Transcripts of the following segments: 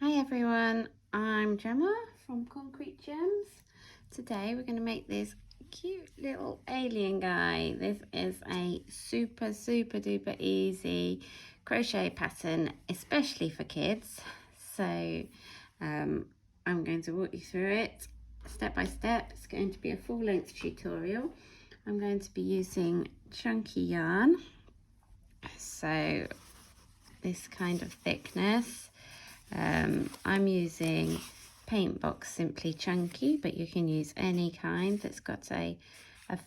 Hi everyone, I'm Gemma from Concrete Gems. Today we're going to make this cute little alien guy. This is a super duper easy crochet pattern, especially for kids. So I'm going to walk you through it step by step. It's going to be a full-length tutorial. I'm going to be using chunky yarn, so this kind of thickness. I'm using Paint Box Simply Chunky, but you can use any kind that's got a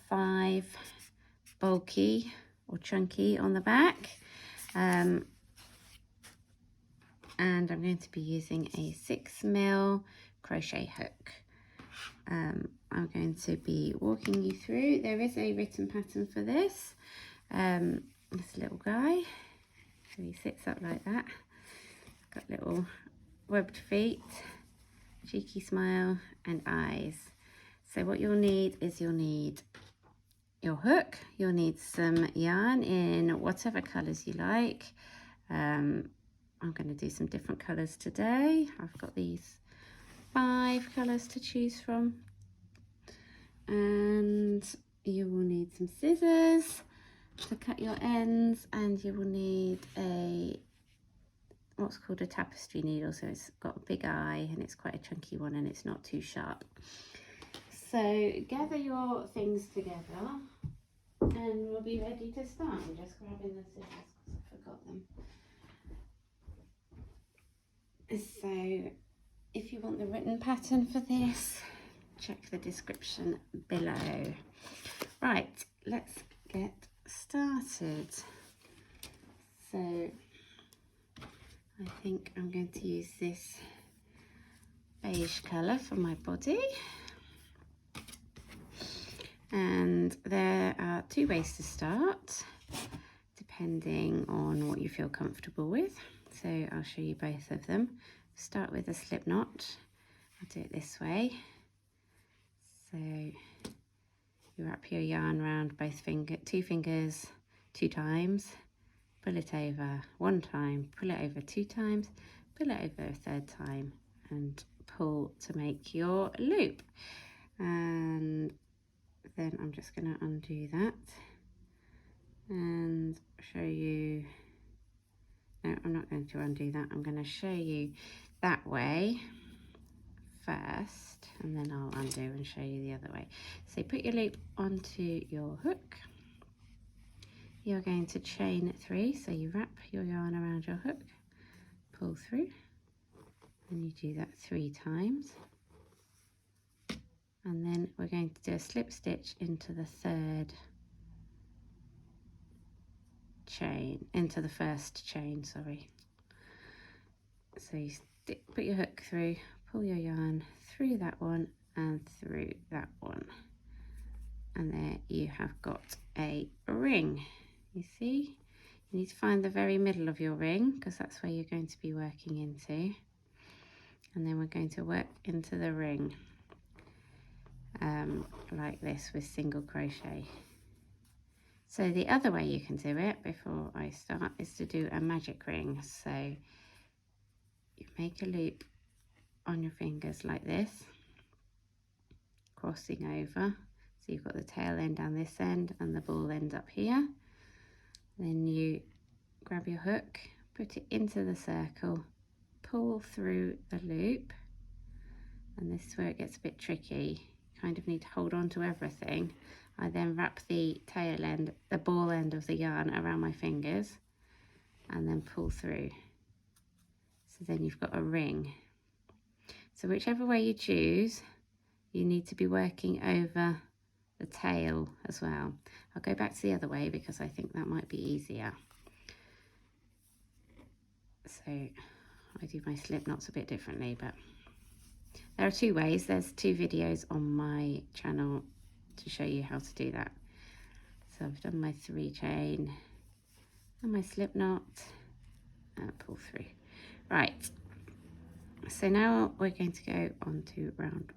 5 bulky or chunky on the back. And I'm going to be using a 6mm crochet hook. I'm going to be walking you through. There is a written pattern for this. This little guy, so he sits up like that. Got little webbed feet, cheeky smile and eyes. So what you'll need is you'll need your hook, you'll need some yarn in whatever colours you like. I'm going to do some different colours today. I've got these 5 colours to choose from, and you will need some scissors to cut your ends, and you will need a what's called a tapestry needle, so it's got a big eye and it's quite a chunky one and it's not too sharp. So gather your things together and we'll be ready to start. I'm just grabbing the scissors because I forgot them. So if you want the written pattern for this, check the description below. Right, let's get started. So I think I'm going to use this beige colour for my body. And there are 2 ways to start, depending on what you feel comfortable with. So I'll show you both of them. Start with a slip knot. I'll do it this way. So you wrap your yarn around both 2 fingers 2 times. Pull it over 1 time, pull it over 2 times, pull it over a 3rd time, and pull to make your loop. And then I'm just going to undo that and show you. No, I'm not going to undo that. I'm going to show you that way first, and then I'll undo and show you the other way. So put your loop onto your hook. You're going to chain 3, so you wrap your yarn around your hook, pull through, and you do that 3 times. And then we're going to do a slip stitch into the 3rd chain, into the 1st chain, sorry. So you put your hook through, pull your yarn through that one and through that one. And there you have got a ring. You see, you need to find the very middle of your ring because that's where you're going to be working into. And then we're going to work into the ring like this with single crochet. So the other way you can do it before I start is to do a magic ring. So you make a loop on your fingers like this, crossing over. So you've got the tail end down this end and the ball end up here. Then you grab your hook, put it into the circle, pull through the loop, and this is where it gets a bit tricky. You kind of need to hold on to everything. I then wrap the tail end, the ball end of the yarn around my fingers and then pull through. So then you've got a ring. So whichever way you choose, you need to be working over the tail as well. I'll go back to the other way because I think that might be easier. So I do my slip knots a bit differently, but there are 2 ways. There's 2 videos on my channel to show you how to do that. So I've done my 3 chain and my slip knot and pull through. Right, so now we're going to go on to round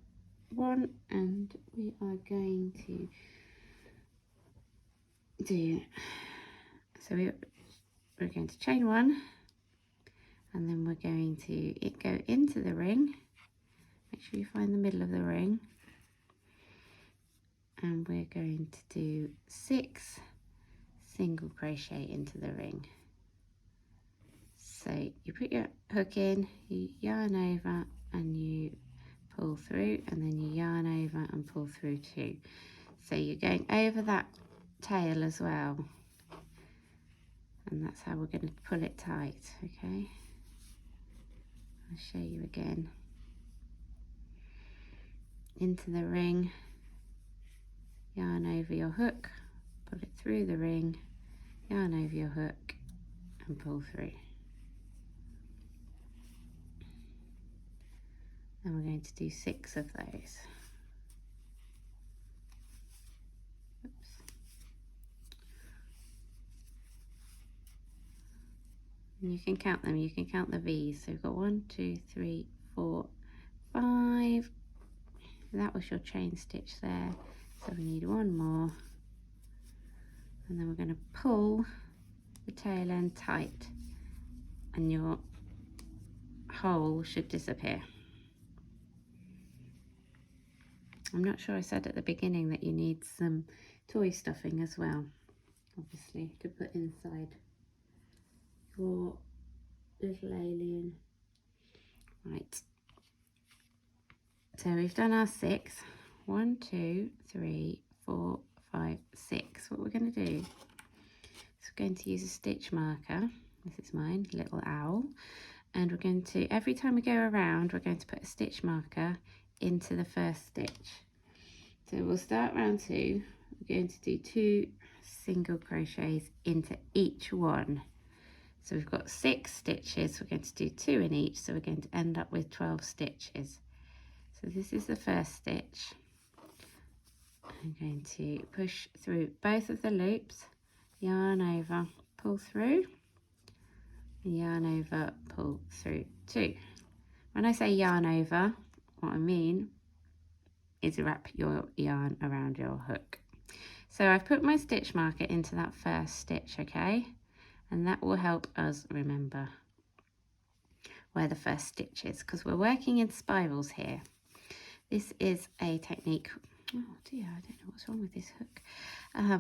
1 and we are going to do, so we're going to chain 1 and then we're going to go into the ring. Make sure you find the middle of the ring, and we're going to do 6 single crochet into the ring. So you put your hook in, you yarn over and you pull through, and then you yarn over and pull through too. So you're going over that tail as well, and that's how we're going to pull it tight. Okay, I'll show you again. Into the ring, yarn over your hook, pull it through the ring, yarn over your hook and pull through. And we're going to do 6 of those. Oops. And you can count them, you can count the V's. So we've got 1, 2, 3, 4, 5. That was your chain stitch there. So we need 1 more. And then we're going to pull the tail end tight, and your hole should disappear. I'm not sure I said at the beginning that you need some toy stuffing as well, obviously, to put inside your little alien. Right, so we've done our 6. 1, 2, 3, 4, 5, 6. What we're going to do is we're going to use a stitch marker. This is mine, little owl, and we're going to, every time we go around, we're going to put a stitch marker into the first stitch. So we'll start round 2. We're going to do 2 single crochets into each one. So we've got 6 stitches, we're going to do 2 in each, so we're going to end up with 12 stitches. So this is the first stitch. I'm going to push through both of the loops, yarn over, pull through, yarn over, pull through 2. When I say yarn over, what I mean is wrap your yarn around your hook. So I've put my stitch marker into that first stitch, okay, and that will help us remember where the first stitch is, because we're working in spirals here. This is a technique, oh dear, I don't know what's wrong with this hook.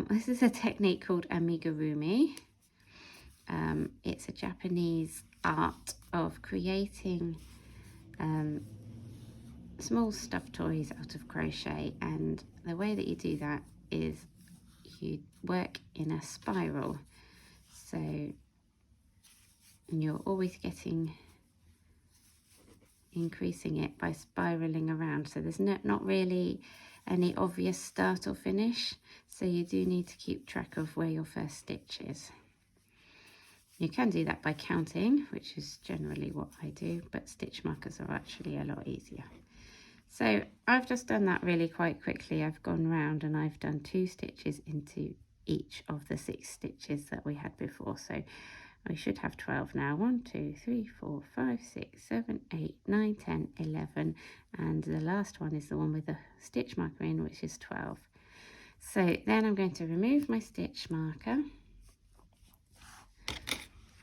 This is a technique called amigurumi. It's a Japanese art of creating small stuffed toys out of crochet, and the way that you do that is you work in a spiral, so you're always increasing it by spiraling around. So there's not really any obvious start or finish, so you do need to keep track of where your first stitch is. You can do that by counting, which is generally what I do, but stitch markers are actually a lot easier. So I've just done that really quite quickly. I've gone round and I've done 2 stitches into each of the 6 stitches that we had before. So we should have 12 now. 1, 2, 3, 4, 5, 6, 7, 8, 9, 10, 11. And the last one is the one with the stitch marker in, which is 12. So then I'm going to remove my stitch marker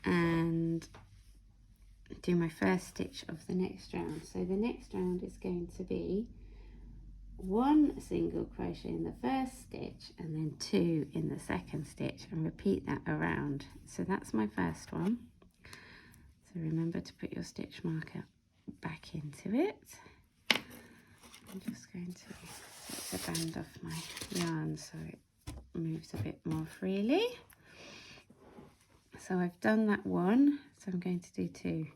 and do my first stitch of the next round. So the next round is going to be 1 single crochet in the first stitch and then 2 in the second stitch, and repeat that around. So that's my first one. So remember to put your stitch marker back into it. I'm just going to take the band off my yarn so it moves a bit more freely. So I've done that one, so I'm going to do 2.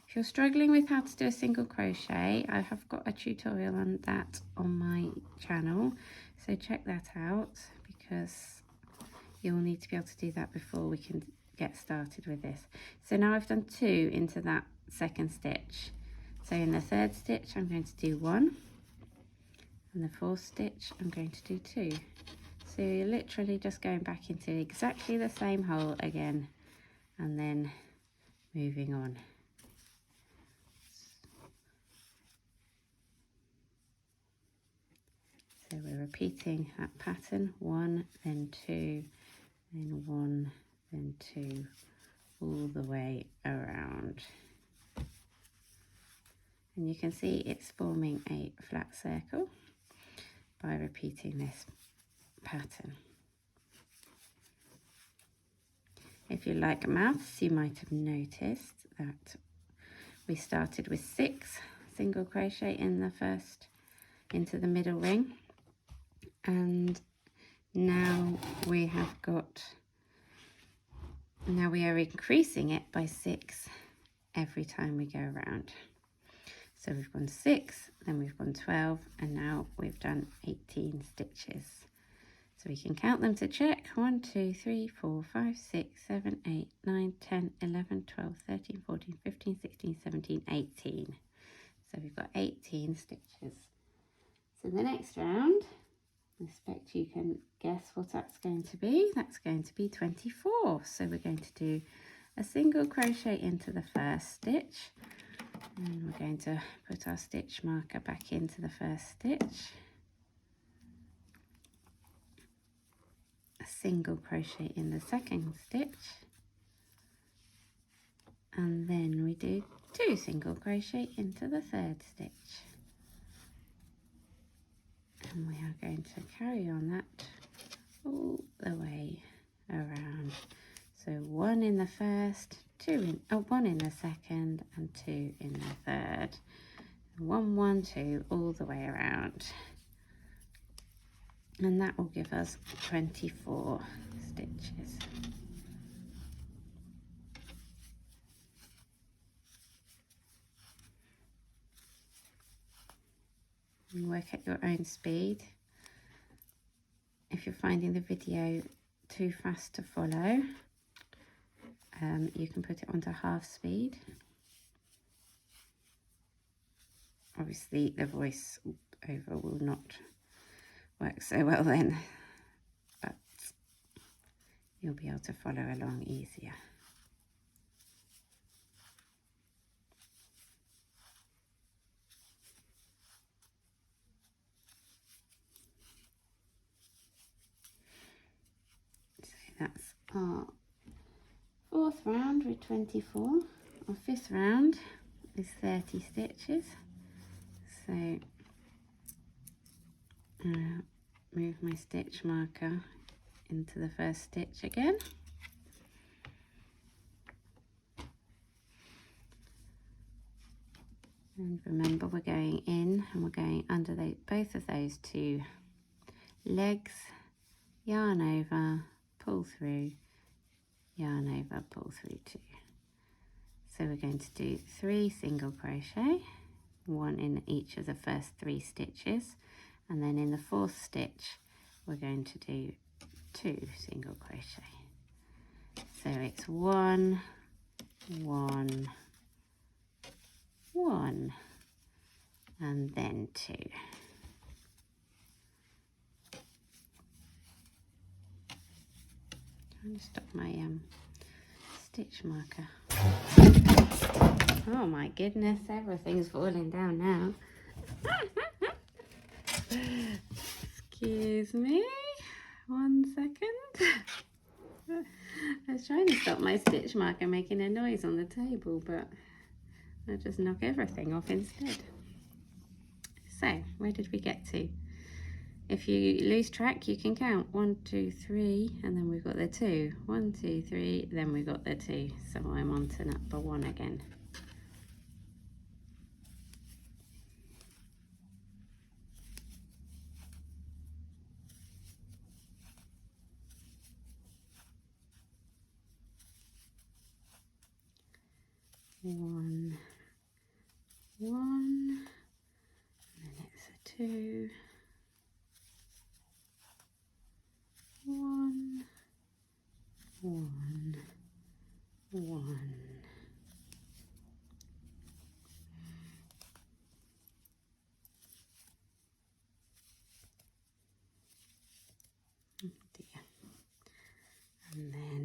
If you're struggling with how to do a single crochet, I have got a tutorial on that on my channel, so check that out, because you'll need to be able to do that before we can get started with this. So now I've done 2 into that second stitch. So in the third stitch I'm going to do 1, and the fourth stitch I'm going to do 2. So you're literally just going back into exactly the same hole again and then moving on. So we're repeating that pattern, 1, then 2, then 1, then 2, all the way around. And you can see it's forming a flat circle by repeating this pattern. If you like maths, you might have noticed that we started with 6 single crochet in the first, into the middle ring, and now we are increasing it by 6 every time we go around. So we've gone 6, then we've gone 12, and now we've done 18 stitches. So we can count them to check. 1, 2, 3, 4, 5, 6, 7, 8, 9, 10, 11, 12, 13, 14, 15, 16, 17, 18. So we've got 18 stitches. So the next round, I expect you can guess what that's going to be. That's going to be 24. So we're going to do a single crochet into the first stitch, and we're going to put our stitch marker back into the first stitch, a single crochet in the second stitch, and then we do 2 single crochet into the third stitch. And we are going to carry on that all the way around. So 1 in the first, 1 in the second, and 2 in the third. 1, 1, 2 all the way around. And that will give us 24 stitches. And work at your own speed. If you're finding the video too fast to follow, you can put it onto half speed. Obviously the voice over will not work so well then, but you'll be able to follow along easier. So that's our 4th round with 24. Our 5th round is 30 stitches. So move my stitch marker into the first stitch again. And remember, we're going in and we're going under both of those 2 legs, yarn over, pull through, yarn over, pull through 2. So we're going to do 3 single crochet, 1 in each of the first 3 stitches, and then in the 4th stitch we're going to do 2 single crochet. So it's 1, 1, 1, and then 2. Trying to stop my stitch marker. Oh my goodness, everything's falling down now. Excuse me, 1 second. I was trying to stop my stitch marker making a noise on the table, but I just knock everything off instead. So, where did we get to? If you lose track, you can count 1, 2, 3, and then we've got the 2. 1, 2, 3, then we've got the 2. So I'm on to number 1 again. One, and then it's a 2, 1, 1, 1. Oh dear. And then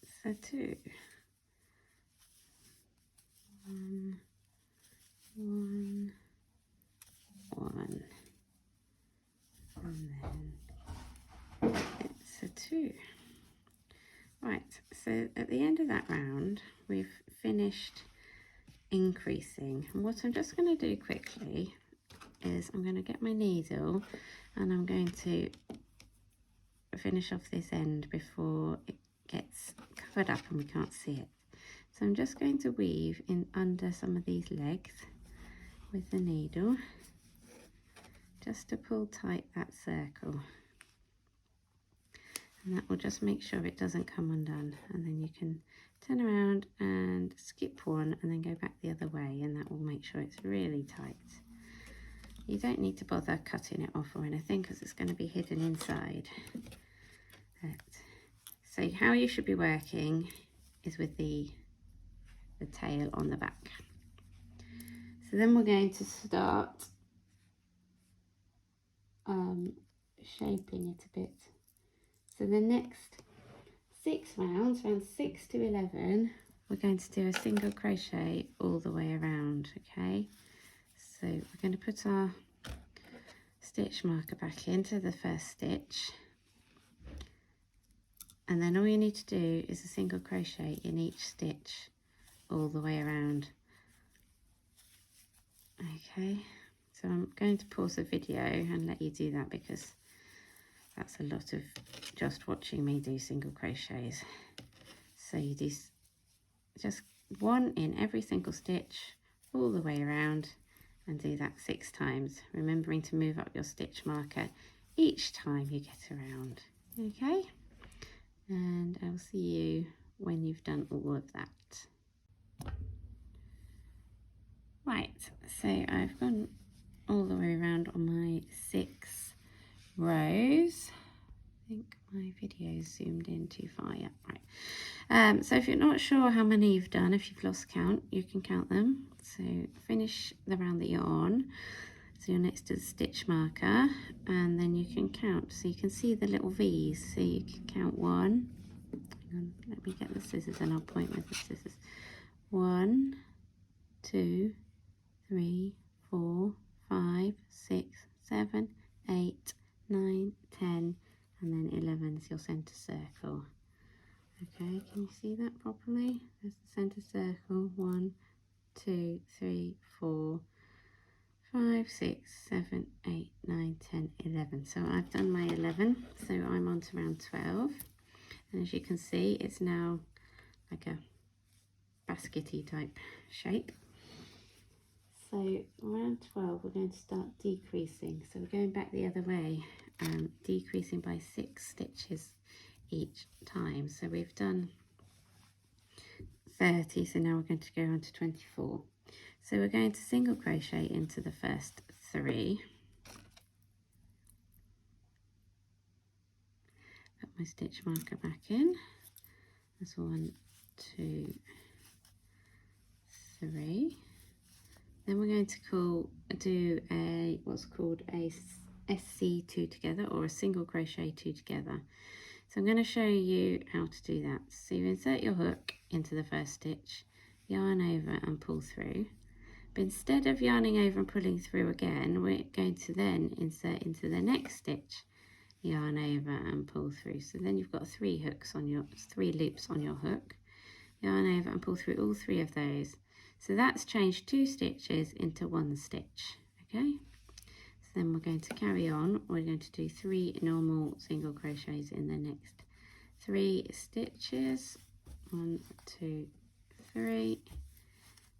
it's a 2. 1, 1, 1, and then it's a 2. Right, so at the end of that round, we've finished increasing. And what I'm just going to do quickly is I'm going to get my needle and I'm going to finish off this end before it gets covered up and we can't see it. So I'm just going to weave in under some of these legs with the needle just to pull tight that circle, and that will just make sure it doesn't come undone, and then you can turn around and skip one and then go back the other way, and that will make sure it's really tight. You don't need to bother cutting it off or anything because it's going to be hidden inside. So how you should be working is with the tail on the back. So then we're going to start shaping it a bit. So the next 6 rounds, round 6 to 11, we're going to do a single crochet all the way around, okay? So we're going to put our stitch marker back into the first stitch, and then all you need to do is a single crochet in each stitch all the way around. Okay, so I'm going to pause the video and let you do that because that's a lot of just watching me do single crochets. So you do just one in every single stitch all the way around and do that 6 times, remembering to move up your stitch marker each time you get around. Okay, and I'll see you when you've done all of that. Right, so I've gone all the way around on my 6 rows. I think my video's zoomed in too far. Yeah, right. So if you're not sure how many you've done, if you've lost count, you can count them. So finish the round that you're on, so you're next to the stitch marker, and then you can count. So you can see the little V's, so you can count 1. Hang on, let me get the scissors and I'll point with the scissors. 1, 2, 3, 4, 5, 6, 7, 8, 9, 10, and then 11 is your centre circle. Okay, can you see that properly? There's the centre circle. 1, 2, 3, 4, 5, 6, 7, 8, 9, 10, 11. So I've done my 11, so I'm on to round 12. And as you can see, it's now like a baskety type shape. So around 12, we're going to start decreasing. So we're going back the other way, decreasing by 6 stitches each time. So we've done 30, so now we're going to go on to 24. So we're going to single crochet into the first 3. Put my stitch marker back in. That's 1, 2, 3. Then we're going to do a what's called a SC2 together, or a single crochet 2 together. So I'm going to show you how to do that. So you insert your hook into the first stitch, yarn over and pull through. But instead of yarning over and pulling through again, we're going to then insert into the next stitch, yarn over and pull through. So then you've got 3 loops on your hook, yarn over and pull through all 3 of those. So that's changed 2 stitches into 1 stitch, okay? So then we're going to carry on. We're going to do 3 normal single crochets in the next 3 stitches. 1, 2, 3.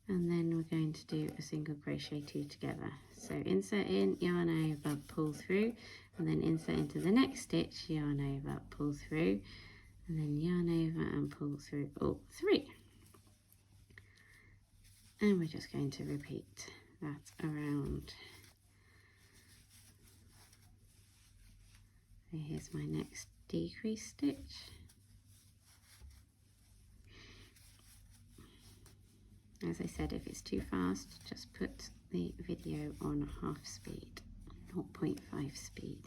And then we're going to do a single crochet 2 together. So insert in, yarn over, pull through, and then insert into the next stitch, yarn over, pull through, and then yarn over and pull through all 3. And we're just going to repeat that around. So here's my next decrease stitch. As I said, if it's too fast, just put the video on half speed, 0.5 speed.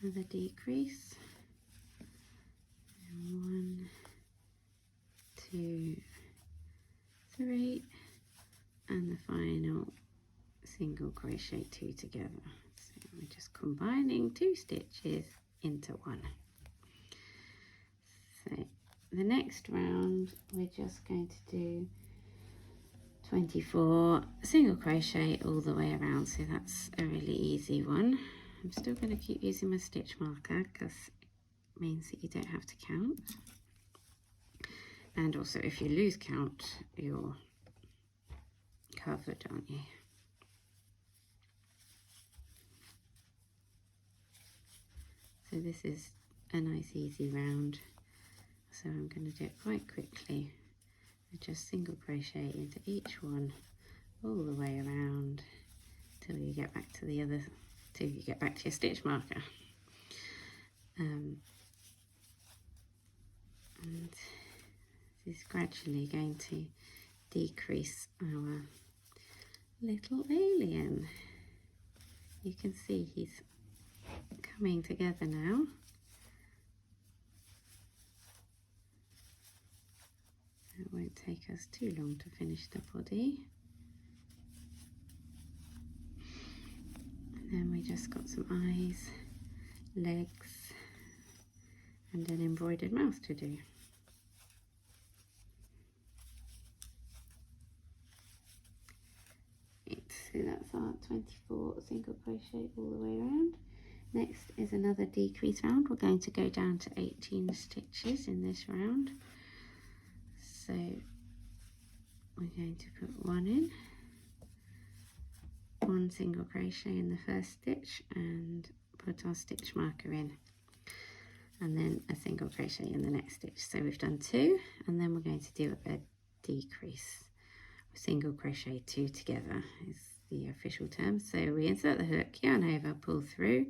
Another decrease, and 1, 2, 3, the final single crochet 2 together. So we're just combining 2 stitches into one. So the next round we're just going to do 24 single crochet all the way around, so that's a really easy one. I'm still going to keep using my stitch marker because it means that you don't have to count, and also if you lose count you're covered, aren't you? So this is a nice easy round, so I'm going to do it quite quickly. I just single crochet into each one all the way around till you get back to the other, till you get back to your stitch marker. And this is gradually going to decrease our little alien. You can see he's coming together now. It won't take us too long to finish the body. And then we just got some eyes, legs, and an embroidered mouth to do. Right, so that's our 24 single crochet all the way around. Next is another decrease round. We're going to go down to 18 stitches in this round. So we're going to put 1 in, 1 single crochet in the first stitch and put our stitch marker in, and then a single crochet in the next stitch. So we've done 2, and then we're going to do a decrease. Single crochet 2 together is the official term. So we insert the hook, yarn over, pull through,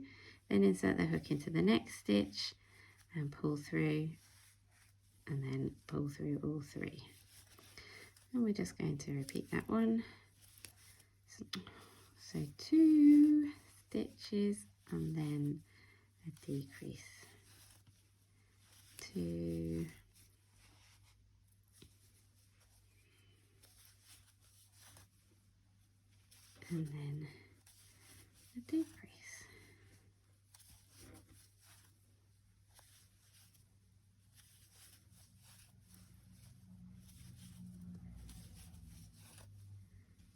then insert the hook into the next stitch and pull through, and then pull through all 3. And we're just going to repeat that one. So 2 stitches and then a decrease. 2, and then a decrease.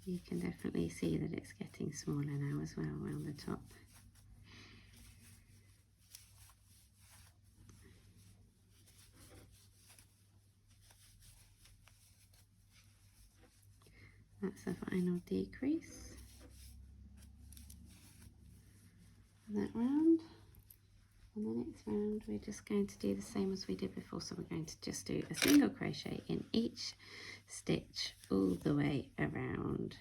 You can definitely see that it's getting smaller now as well around the top. That's the final decrease for that round. On the next round we're just going to do the same as we did before, so we're going to just do a single crochet in each stitch all the way around.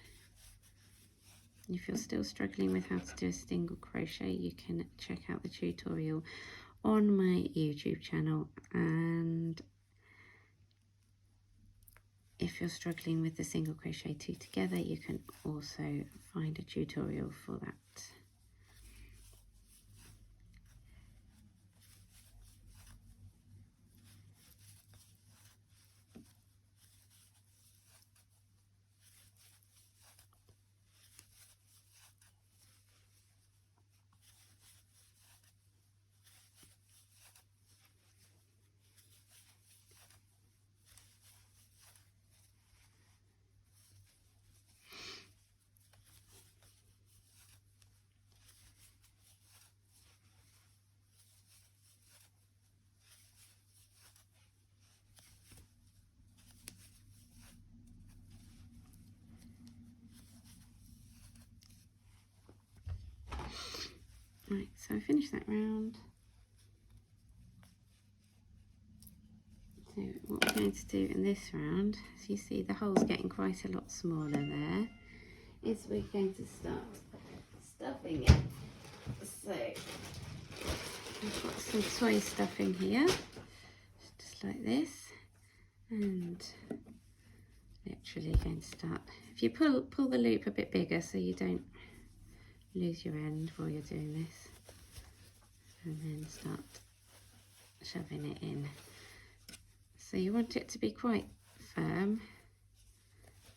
If you're still struggling with how to do a single crochet, you can check out the tutorial on my YouTube channel, and if you're struggling with the single crochet 2 together, you can also find a tutorial for that. Right, so I finished that round. So what we're going to do in this round, as you see the hole's getting quite a lot smaller there, is we're going to start stuffing it. So I've got some soy stuffing here, just like this, and literally going to start. If you pull the loop a bit bigger so you don't lose your end while you're doing this, and then start shoving it in. So you want it to be quite firm,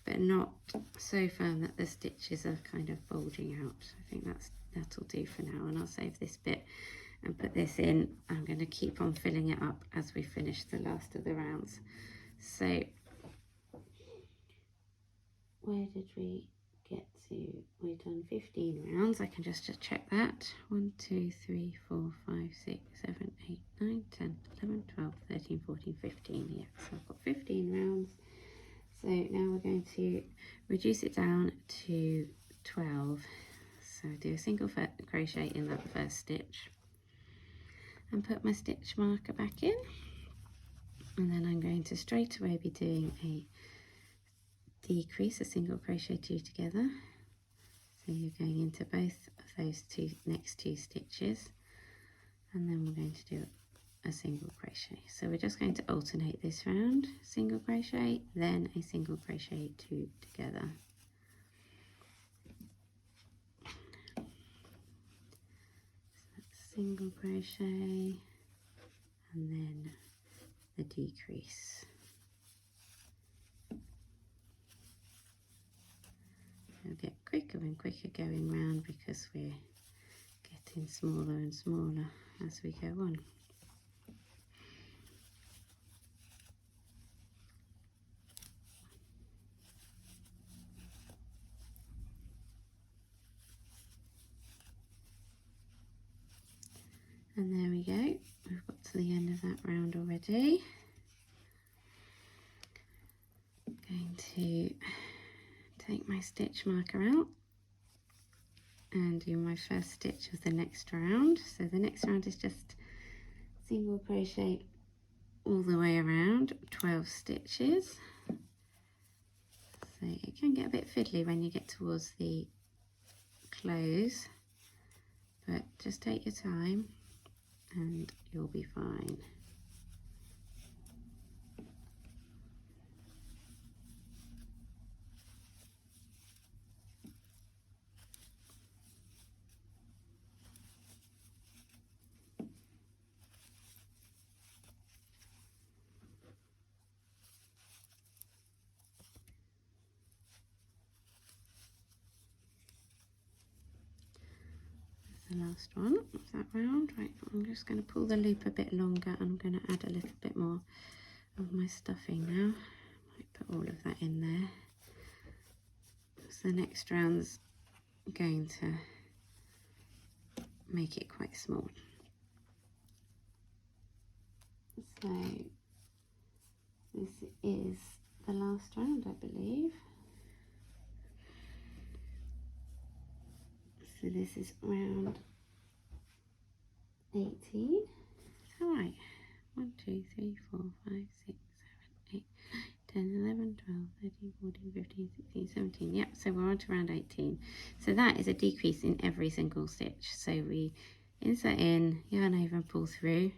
but not so firm that the stitches are kind of bulging out. I think that'll do for now, and I'll save this bit and put this in. I'm going to keep on filling it up as we finish the last of the rounds. So where did we get to? We've done 15 rounds. I can just check that. 1, 2, 3, 4, 5, 6, 7, 8, 9, 10, 11, 12, 13, 14, 15. Yeah, so I've got 15 rounds. So now we're going to reduce it down to 12. So do a single crochet in that first stitch and put my stitch marker back in, and then I'm going to straight away be doing a decrease, a single crochet 2 together. So you're going into both of those next two stitches, and then we're going to do a single crochet. So we're just going to alternate this round, single crochet, then a single crochet 2 together. Single crochet and then the decrease. It'll get quicker and quicker going round because we're getting smaller and smaller as we go on. And there we go, we've got to the end of that round already. I'm going to take my stitch marker out and do my first stitch of the next round. So the next round is just single crochet all the way around, 12 stitches. So it can get a bit fiddly when you get towards the close, but just take your time and you'll be fine. The last one of that round. Right, I'm just going to pull the loop a bit longer. I'm going to add a little bit more of my stuffing now. Might put all of that in there. So the next round's going to make it quite small. So this is the last round, I believe. So this is round 18. Is that right? 1, 2, 3, 4, 5, 6, 7, 8, 9, 10, 11, 12, 13, 14, 15, 16, 17. Yep, so we're on to round 18. So that is a decrease in every single stitch. So we insert in, yarn over and pull through,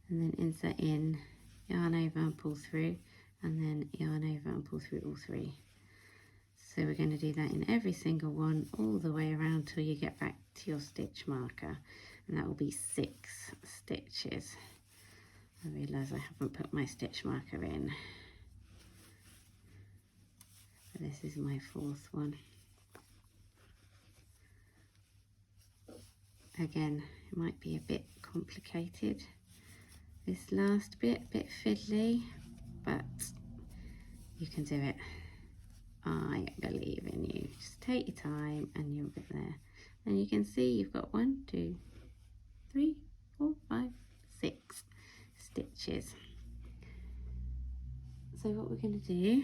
and then insert in, yarn over and pull through, and then yarn over and pull through all 3. So we're going to do that in every single one all the way around till you get back to your stitch marker, and that will be 6 stitches. I realise I haven't put my stitch marker in, but this is my 4th one. Again, it might be a bit complicated, this last bit, a bit fiddly, but you can do it. I believe in you. Just take your time and you'll get there. And you can see you've got 1, 2, 3, 4, 5, 6 stitches. So what we're going to do,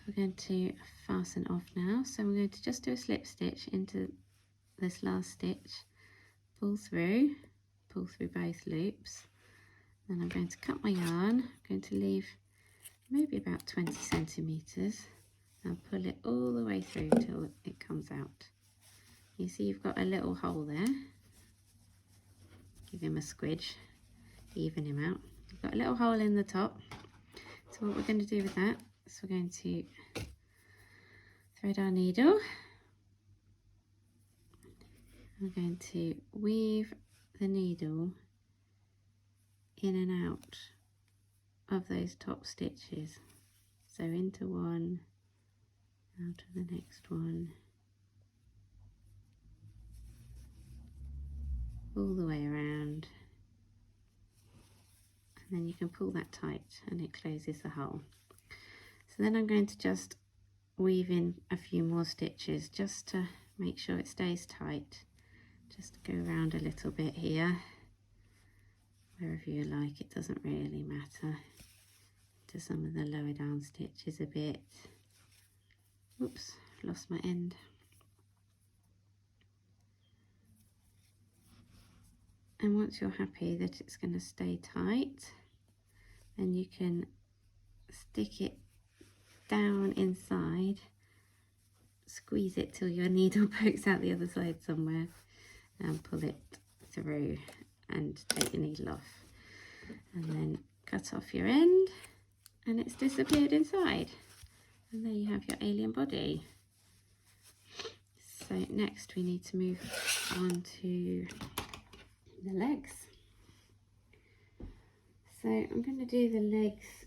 we're going to fasten off now. So I'm going to just do a slip stitch into this last stitch, pull through both loops. Then I'm going to cut my yarn. I'm going to leave maybe about 20 centimeters. I'll pull it all the way through till it comes out. You see you've got a little hole there. Give him a squidge, even him out. You've got a little hole in the top. So what we're going to do with that is we're going to thread our needle. We're going to weave the needle in and out of those top stitches. So into one, Now to the next one, all the way around, and then you can pull that tight and it closes the hole. So then I'm going to just weave in a few more stitches just to make sure it stays tight. Just go around a little bit here, wherever you like, it doesn't really matter. To some of the lower down stitches a bit. Oops, lost my end. And once you're happy that it's going to stay tight, then you can stick it down inside, squeeze it till your needle pokes out the other side somewhere, and pull it through and take your needle off, and then cut off your end, and it's disappeared inside, and there you have your alien body. So next we need to move on to the legs. So I'm going to do the legs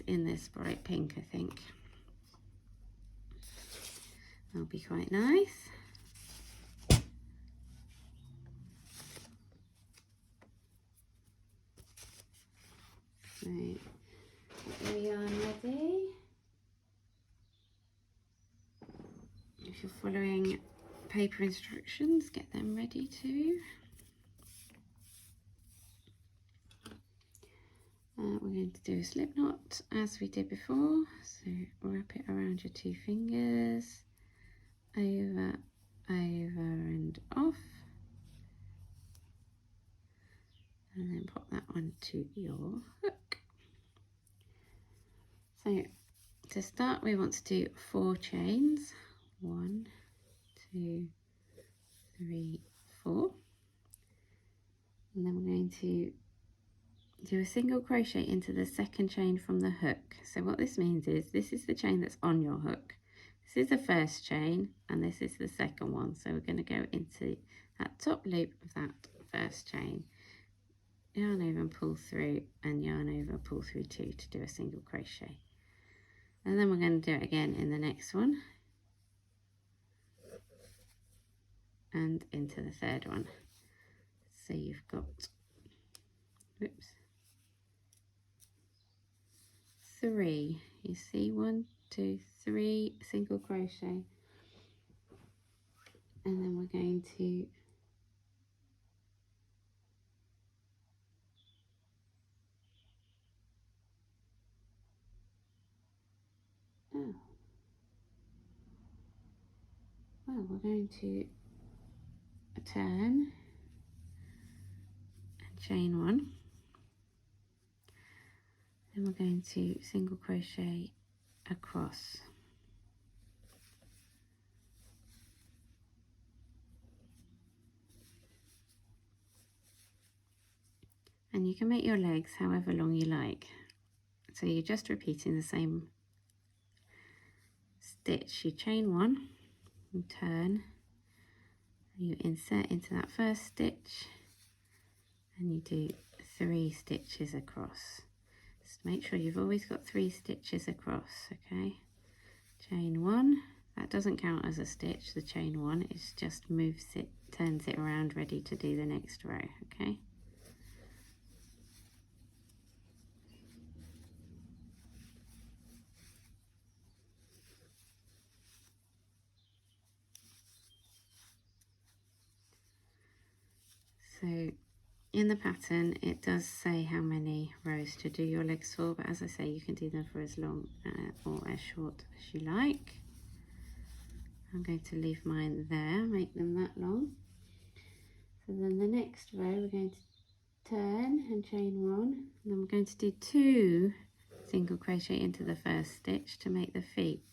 in this bright pink, I think. That'll be quite nice. So get your yarn ready. If you're following paper instructions, get them ready too. We're going to do a slip knot as we did before. So wrap it around your 2 fingers, over, and off. And then pop that one to your hook. So to start, we want to do 4 chains. 1, 2, 3, 4. And then we're going to do a single crochet into the second chain from the hook. So what this means is this is the chain that's on your hook. This is the first chain and this is the second one. So we're going to go into that top loop of that first chain, yarn over and pull through, and yarn over, pull through 2 to do a single crochet. And then we're going to do it again in the next one and into the third one. So you've got, whoops, 3, you see, 1, 2, 3 single crochet, and then we're going to we're going to turn and chain 1. Then we're going to single crochet across. And you can make your legs however long you like. So you're just repeating the same stitch. You chain 1, you turn, you insert into that first stitch, and you do 3 stitches across. Just make sure you've always got 3 stitches across, okay? Chain 1, that doesn't count as a stitch, the chain 1, it just moves it, turns it around, ready to do the next row, okay? So in the pattern it does say how many rows to do your legs for, but as I say, you can do them for as long or as short as you like. I'm going to leave mine there, make them that long. So then the next row we're going to turn and chain 1, and then we're going to do 2 single crochet into the first stitch to make the feet.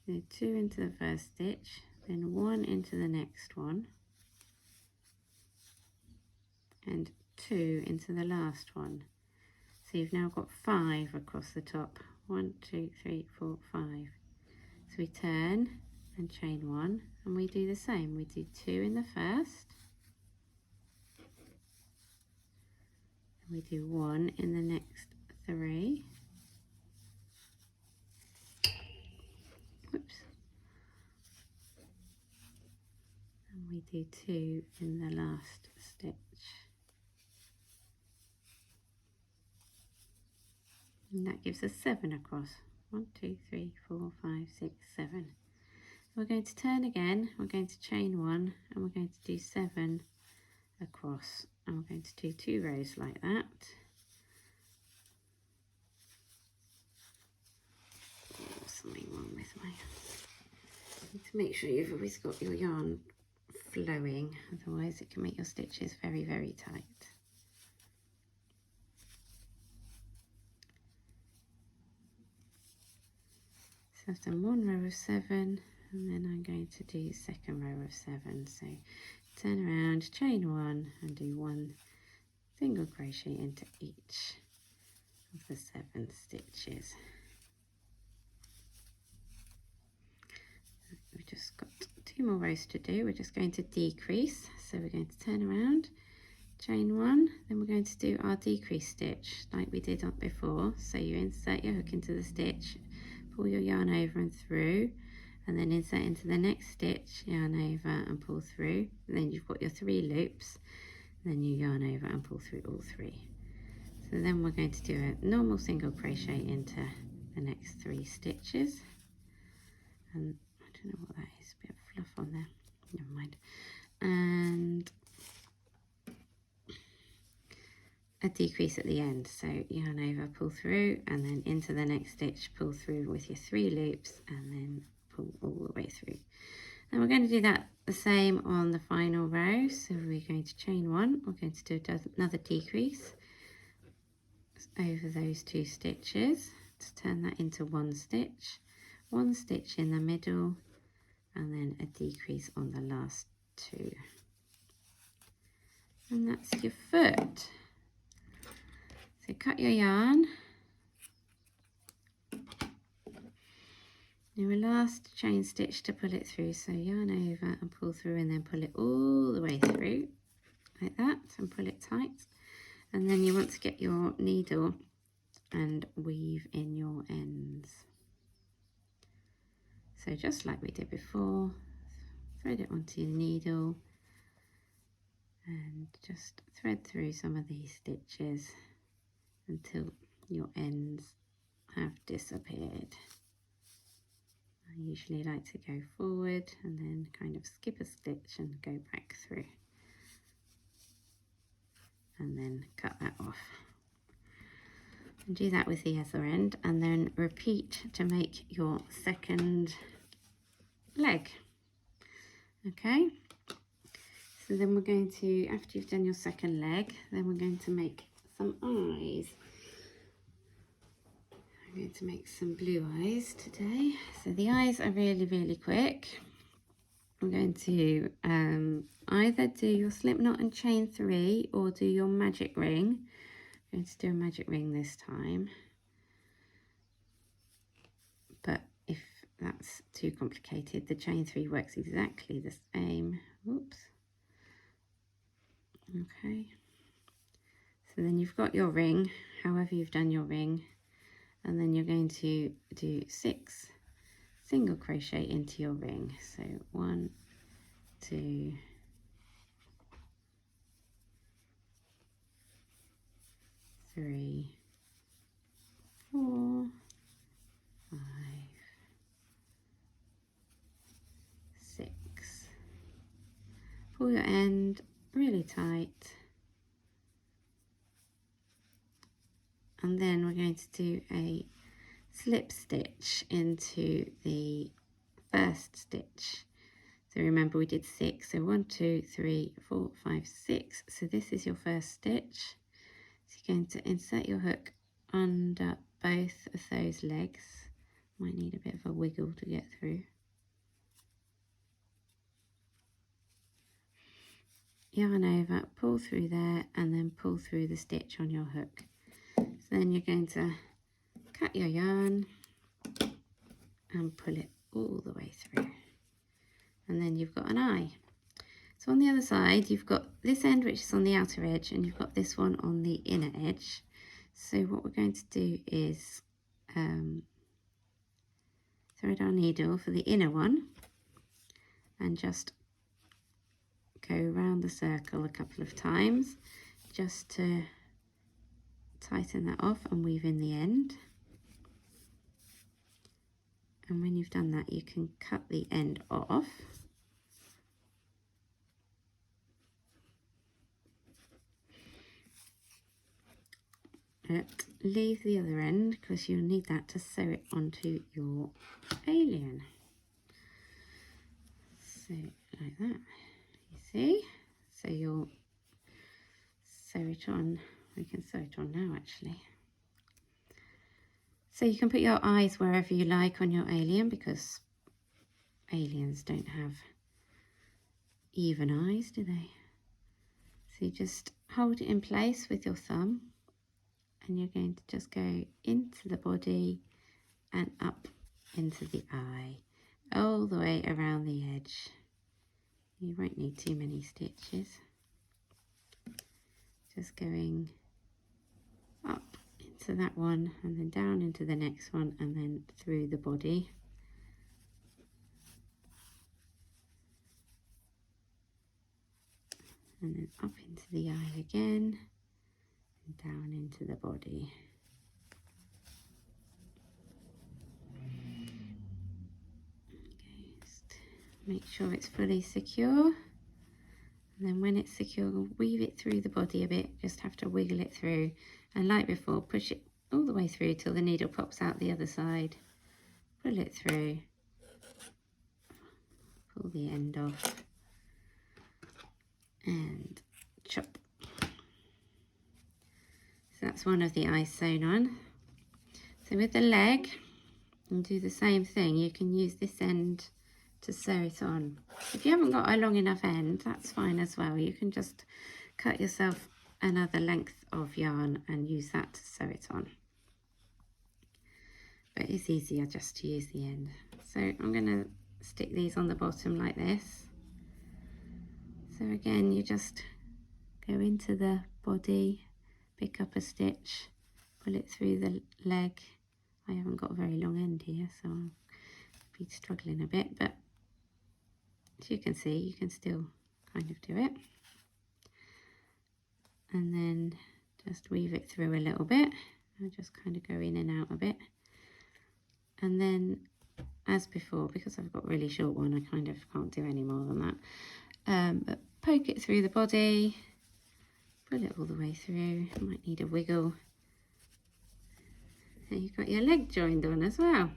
Do 2 into the first stitch, then 1 into the next one, and 2 into the last one. So you've now got 5 across the top. 1, 2, 3, 4, 5. So we turn and chain 1, and we do the same. We do 2 in the first, we do 1 in the next 3. Whoops. And we do 2 in the last stitch. And that gives us 7 across. 1, 2, 3, 4, 5, 6, 7. We're going to turn again, we're going to chain 1 and we're going to do 7 across, and we're going to do 2 rows like that. Oh, something wrong with my... Need to make sure you've always got your yarn flowing, otherwise it can make your stitches very, very tight. So I've done 1 row of 7, and then I'm going to do second row of 7. So turn around, chain 1 and do 1 single crochet into each of the 7 stitches. We've just got 2 more rows to do. We're just going to decrease, so we're going to turn around, chain 1, then we're going to do our decrease stitch like we did before. So you insert your hook into the stitch, pull your yarn over and through, and then insert into the next stitch, yarn over and pull through, and then you've got your 3 loops, then you yarn over and pull through all 3. So then we're going to do a normal single crochet into the next 3 stitches, and I don't know what that is, a bit of fluff on there, never mind, and a decrease at the end. So yarn over, pull through, and then into the next stitch, pull through with your 3 loops, and then pull all the way through. And we're going to do that the same on the final row. So we're going to chain 1, we're going to do another decrease over those 2 stitches to turn that into 1 stitch, 1 stitch in the middle, and then a decrease on the last 2. And that's your foot. So cut your yarn, do a last chain stitch to pull it through, so yarn over and pull through, and then pull it all the way through like that and pull it tight. And then you want to get your needle and weave in your ends. So just like we did before, thread it onto your needle and just thread through some of these stitches until your ends have disappeared. I usually like to go forward and then kind of skip a stitch and go back through, and then cut that off. And do that with the other end, and then repeat to make your second leg. Okay, so then we're going to, after you've done your second leg, then we're going to make some eyes. I'm going to make some blue eyes today. So the eyes are really, really quick. I'm going to either do your slip knot and chain 3 or do your magic ring. I'm going to do a magic ring this time, but if that's too complicated, the chain 3 works exactly the same. Oops. Okay, so then you've got your ring, however you've done your ring, and then you're going to do 6 single crochet into your ring. So 1, 2, 3, 4, 5, 6. Pull your end really tight, and then we're going to do a slip stitch into the first stitch. So remember we did 6, so 1, 2, 3, 4, 5, 6. So this is your first stitch. So you're going to insert your hook under both of those legs. Might need a bit of a wiggle to get through. Yarn over, pull through there, and then pull through the stitch on your hook. So then you're going to cut your yarn and pull it all the way through, and then you've got an eye. So on the other side, you've got this end which is on the outer edge, and you've got this one on the inner edge. So what we're going to do is thread our needle for the inner one and just go around the circle a couple of times just to tighten that off and weave in the end. And when you've done that, you can cut the end off. But leave the other end because you'll need that to sew it onto your alien. So like that, you see? So you'll sew it on. We can sew it on now actually. So you can put your eyes wherever you like on your alien, because aliens don't have even eyes, do they? So you just hold it in place with your thumb, and you're going to just go into the body and up into the eye, all the way around the edge. You won't need too many stitches. Just going up into that one and then down into the next one and then through the body. And then up into the eye again and down into the body. Okay, just make sure it's fully secure. And then when it's secure, weave it through the body a bit. Just have to wiggle it through. And like before, push it all the way through till the needle pops out the other side. Pull it through. Pull the end off. And chop. So that's one of the eyes sewn on. So with the leg, and do the same thing. You can use this end to sew it on. If you haven't got a long enough end, that's fine as well. You can just cut yourself another length of yarn and use that to sew it on. But it's easier just to use the end. So I'm going to stick these on the bottom like this. So again, you just go into the body, pick up a stitch, pull it through the leg. I haven't got a very long end here, so I'll be struggling a bit, but as you can see, you can still kind of do it. And then just weave it through a little bit. I'll just kind of go in and out a bit. And then, as before, because I've got a really short one, I kind of can't do any more than that. But poke it through the body, pull it all the way through. You might need a wiggle. And you've got your leg joined on as well.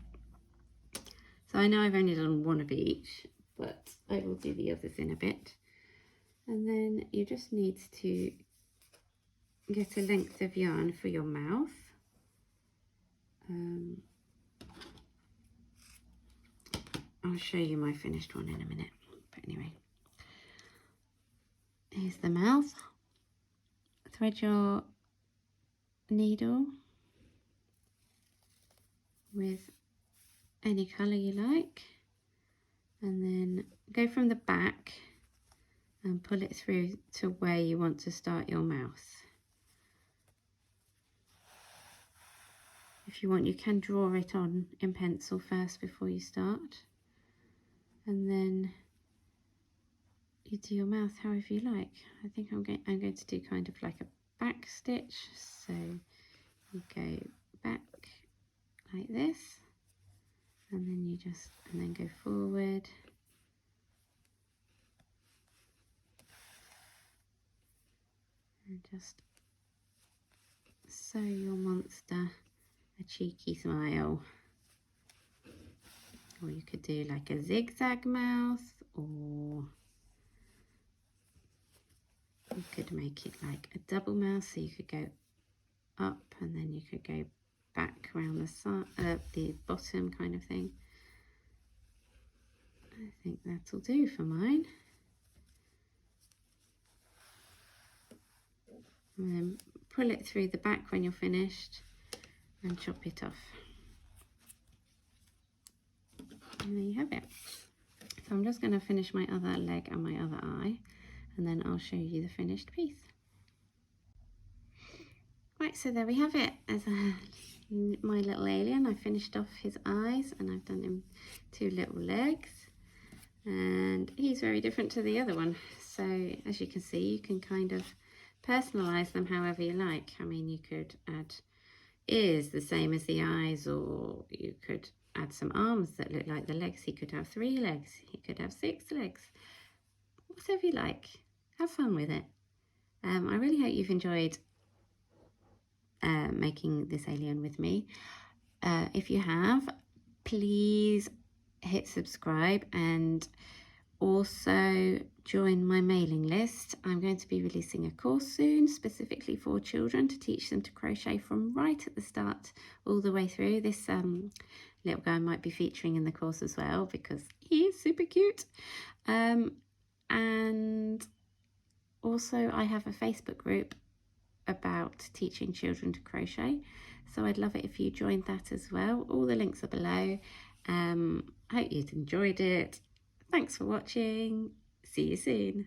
So I know I've only done one of each, but I will do the others in a bit. And then you just need to get a length of yarn for your mouth. I'll show you my finished one in a minute. But anyway, here's the mouth. Thread your needle with any colour you like, and then go from the back and pull it through to where you want to start your mouth. If you want, you can draw it on in pencil first before you start, and then you do your mouth however you like. I think I'm going to do kind of like a back stitch, so you go back like this, and then go forward, and just sew your monster a cheeky smile. Or you could do like a zigzag mouth, or you could make it like a double mouth, so you could go up and then you could go back around the side, the bottom kind of thing. I think that'll do for mine. And then pull it through the back when you're finished and chop it off. And there you have it. So I'm just going to finish my other leg and my other eye, and then I'll show you the finished piece. Right, so there we have it as my little alien. I finished off his eyes and I've done him 2 little legs, and he's very different to the other one. So as you can see, you can kind of personalize them however you like. I mean, you could add ears the same as the eyes, or you could add some arms that look like the legs. He could have 3 legs, he could have 6 legs, whatever you like. Have fun with it. I really hope you've enjoyed making this alien with me. If you have, please hit subscribe and also join my mailing list. I'm going to be releasing a course soon specifically for children to teach them to crochet from right at the start all the way through. This little guy might be featuring in the course as well because he is super cute. And also I have a Facebook group about teaching children to crochet, so I'd love it if you joined that as well. All the links are below. I hope you've enjoyed it. Thanks for watching. See you soon.